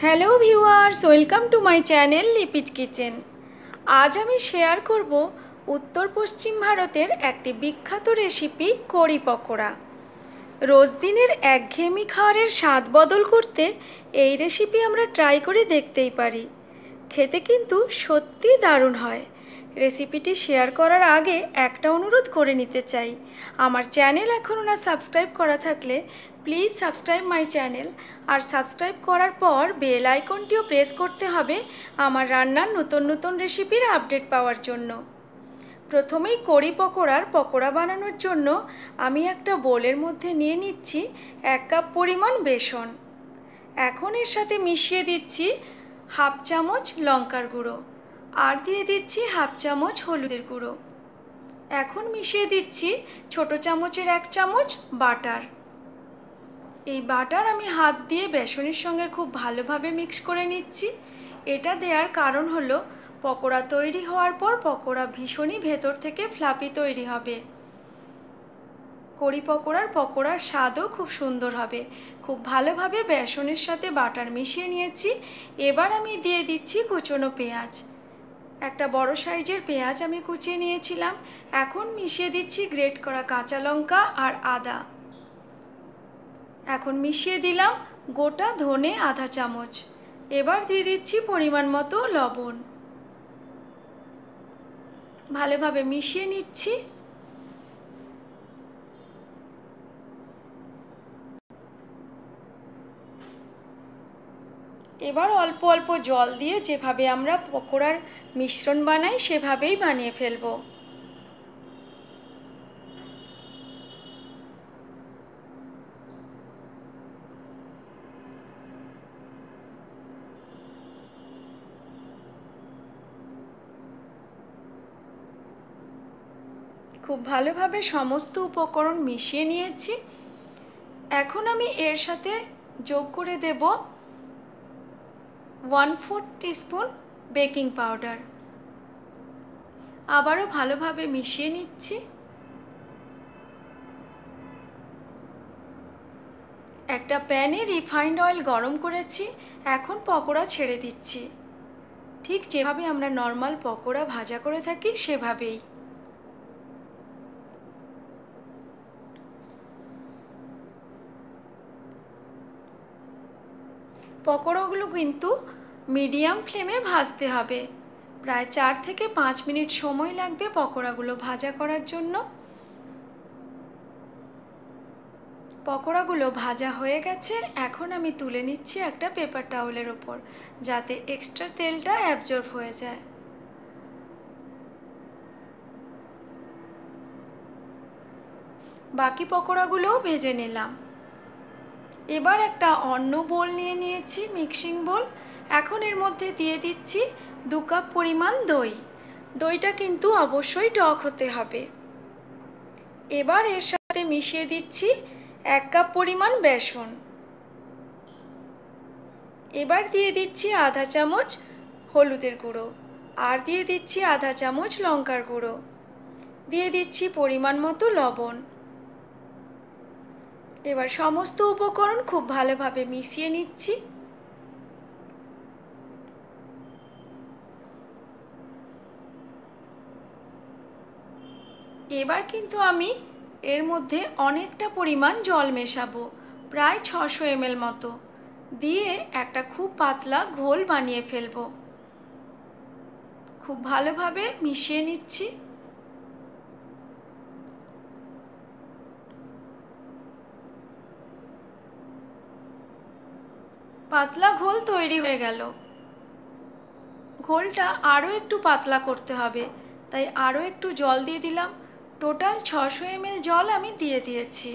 Hello viewers, welcome to my channel Lipi's kitchen. আজ আমি share করব উত্তর পশ্চিম ভারতের একটি বিখ্যাত রেসিপি কড়ি পকোড়া। রোজ দিনের একঘেয়েমি খাবারের স্বাদ বদল করতে এই রেসিপি আমরা ট্রাই করে দেখতেই পারি। খেতে কিন্তু সত্যি দারুণ হয়। রেসিপিটি শেয়ার করার আগে একটা অনুরোধ করে নিতে চাই, আমার চ্যানেল এখনও না সাবস্ক্রাইব করা থাকলে প্লিজ সাবস্ক্রাইব মাই চ্যানেল, আর সাবস্ক্রাইব করার পর বেল আইকনটিও প্রেস করতে হবে আমার রান্নার নতুন নতুন রেসিপির আপডেট পাওয়ার জন্য। প্রথমেই কড়ি পকোড়া বানানোর জন্য আমি একটা বোলের মধ্যে নিয়ে নিচ্ছি 1 কাপ পরিমাণ বেসন। এখন এর সাথে মিশিয়ে দিচ্ছি হাফ চামচ লঙ্কার গুঁড়ো, আর দিয়ে দিচ্ছি হাফ চামচ হলুদের গুঁড়ো। এখন মিশিয়ে দিচ্ছি ছোট চামচের 1 চামচ বাটার। এই বাটার আমি হাত দিয়ে বেসনের সঙ্গে খুব ভালোভাবে মিক্স করে নিচ্ছি। এটা দেওয়ার কারণ হলো পকোড়া তৈরি হওয়ার পর পকোড়া ভীষণই ভেতর থেকে ফ্লাফি তৈরি হবে। কড়ি পকোড়ার স্বাদও খুব সুন্দর হবে। খুব ভালোভাবে বেসনের সাথে বাটার মিশিয়ে নিয়েছি। এবার আমি দিয়ে দিচ্ছি কুচনো পেঁয়াজ। একটা বড় সাইজের পেঁয়াজ আমি কুচিয়ে নিয়েছিলাম। এখন মিশিয়ে দিচ্ছি গ্রেট করা কাঁচা লঙ্কা আর আদা। এখন মিশিয়ে দিলাম গোটা ধনে আধা চামচ। এবার দিয়ে দিচ্ছি পরিমাণ মতো লবণ। ভালোভাবে মিশিয়ে নিচ্ছি। এবার অল্প অল্প জল দিয়ে যেভাবে আমরা পকোড়ার মিশ্রণ বানাই সেভাবেই বানিয়ে ফেলবো। খুব ভালোভাবে সমস্ত উপকরণ মিশিয়ে নিয়েছি। এখন আমি এর সাথে যোগ করে দেব 1/4 টিস্পুন বেকিং পাউডার। আবারও ভালোভাবে মিশিয়ে নিচ্ছি। একটা প্যানে রিফাইন্ড অয়েল গরম করেছি। এখন পকোড়া ছেড়ে দিচ্ছি, ঠিক যেভাবে আমরা নর্মাল পকোড়া ভাজা করে থাকি সেভাবেই। পকোড়াগুলো কিন্তু মিডিয়াম ফ্লেমে ভাজতে হবে। প্রায় 4 থেকে 5 মিনিট সময় লাগবে পকোড়াগুলো ভাজা করার জন্য। পকোড়াগুলো ভাজা হয়ে গেছে। এখন আমি তুলে নিচ্ছি একটা পেপার টাওয়েলের ওপর, যাতে এক্সট্রা তেলটা অ্যাবজর্ব হয়ে যায়। বাকি পকোড়াগুলোও ভেজে নিলাম। এবার একটা অন্য বোল নিয়ে নিয়েছি, মিক্সিং বোল। এখন এর মধ্যে দিয়ে দিচ্ছি 2 কাপ পরিমাণ দই। দইটা কিন্তু অবশ্যই টক হতে হবে। এবার এর সাথে মিশিয়ে দিচ্ছি 1 কাপ পরিমাণ বেসন। এবার দিয়ে দিচ্ছি আধা চামচ হলুদের গুঁড়ো, আর দিয়ে দিচ্ছি আধা চামচ লঙ্কার গুঁড়ো। দিয়ে দিচ্ছি পরিমাণ মতো লবণ। এবার সমস্ত উপকরণ খুব ভালোভাবে মিশিয়ে নিচ্ছি। এবার কিন্তু আমি এর মধ্যে অনেকটা পরিমাণ জল মেশাবো, প্রায় 600 ml মতো, দিয়ে একটা খুব পাতলা ঘোল বানিয়ে ফেলবো। খুব ভালোভাবে মিশিয়ে নিচ্ছি। পাতলা ঘোল তৈরি হয়ে গেল। ঘোলটা আরও একটু পাতলা করতে হবে, তাই আরও একটু জল দিয়ে দিলাম। টোটাল 600 ml জল আমি দিয়ে দিয়েছি।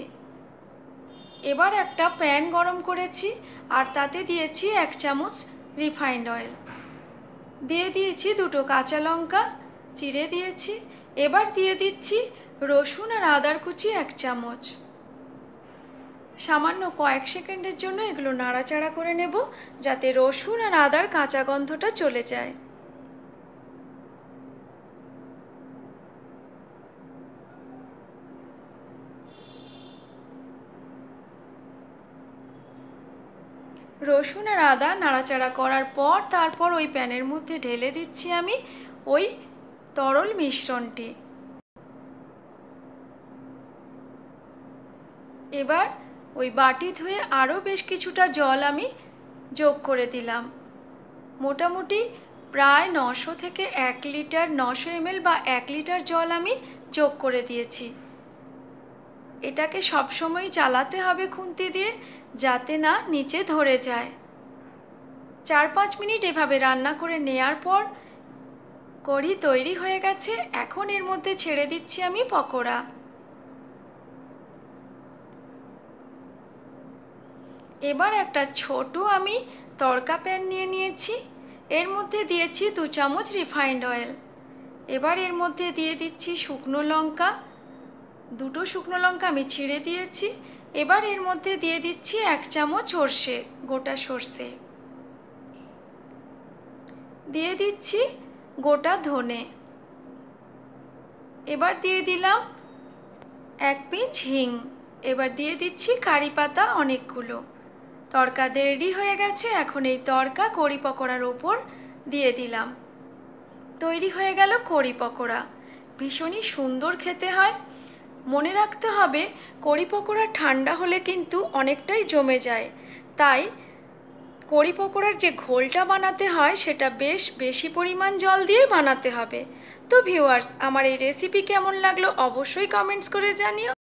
এবার একটা প্যান গরম করেছি, আর তাতে দিয়েছি 1 চামচ রিফাইন্ড অয়েল। দিয়ে দিয়েছি 2টো কাঁচা লঙ্কা চিড়ে দিয়েছি। এবার দিয়ে দিচ্ছি রসুন আর আদার কুচি 1 চামচ। সামান্য কয়েক সেকেন্ডের জন্য এগুলো নাড়াচাড়া করে নেব, যাতে রসুন আর আদার কাঁচা গন্ধটা চলে যায়। রসুন আর আদা নাড়াচাড়া করার পর তারপর ওই প্যানের মধ্যে ঢেলে দিচ্ছি আমি ওই তরল মিশ্রণটি। এবার ওই বাটি ধুয়ে আরও বেশ কিছুটা জল আমি যোগ করে দিলাম। মোটামুটি প্রায় 900 থেকে 1 লিটার 900 ml বা 1 লিটার জল আমি যোগ করে দিয়েছি। এটাকে সবসময় চালাতে হবে খুন্তি দিয়ে, যাতে না নিচে ধরে যায়। 4-5 মিনিট এভাবে রান্না করে নেওয়ার পর কড়ি তৈরি হয়ে গেছে। এখন এর মধ্যে ছেড়ে দিচ্ছি আমি পকোড়া। এবার একটা ছোট আমি তড়কা প্যান নিয়ে নিয়েছি, এর মধ্যে দিয়েছি 2 চামচ রিফাইন্ড অয়েল। এবার এর মধ্যে দিয়ে দিচ্ছি শুকনো লঙ্কা, 2টো শুকনো লঙ্কা আমি ছিঁড়ে দিয়েছি। এবার এর মধ্যে দিয়ে দিচ্ছি 1 চামচ সর্ষে, গোটা সর্ষে, দিয়ে দিচ্ছি গোটা ধনে, এবার দিয়ে দিলাম 1 পিঞ্চ হিং, এবার দিয়ে দিচ্ছি কারি পাতা অনেকগুলো। তড়কা রেডি হয়ে গেছে। এখন এই তড়কা কড়ি পকোড়ার ওপর দিয়ে দিলাম। তৈরি হয়ে গেল কড়ি পকোড়া। ভীষণই সুন্দর খেতে হয়। মনে রাখতে হবে কড়ি পকোড়া ঠান্ডা হলে কিন্তু অনেকটাই জমে যায়, তাই কড়ি পকোড়ার যে ঘোলটা বানাতে হয় সেটা বেশ বেশি পরিমাণ জল দিয়ে বানাতে হবে। তো ভিউয়ার্স, আমার এই রেসিপি কেমন লাগলো অবশ্যই কমেন্টস করে জানিও।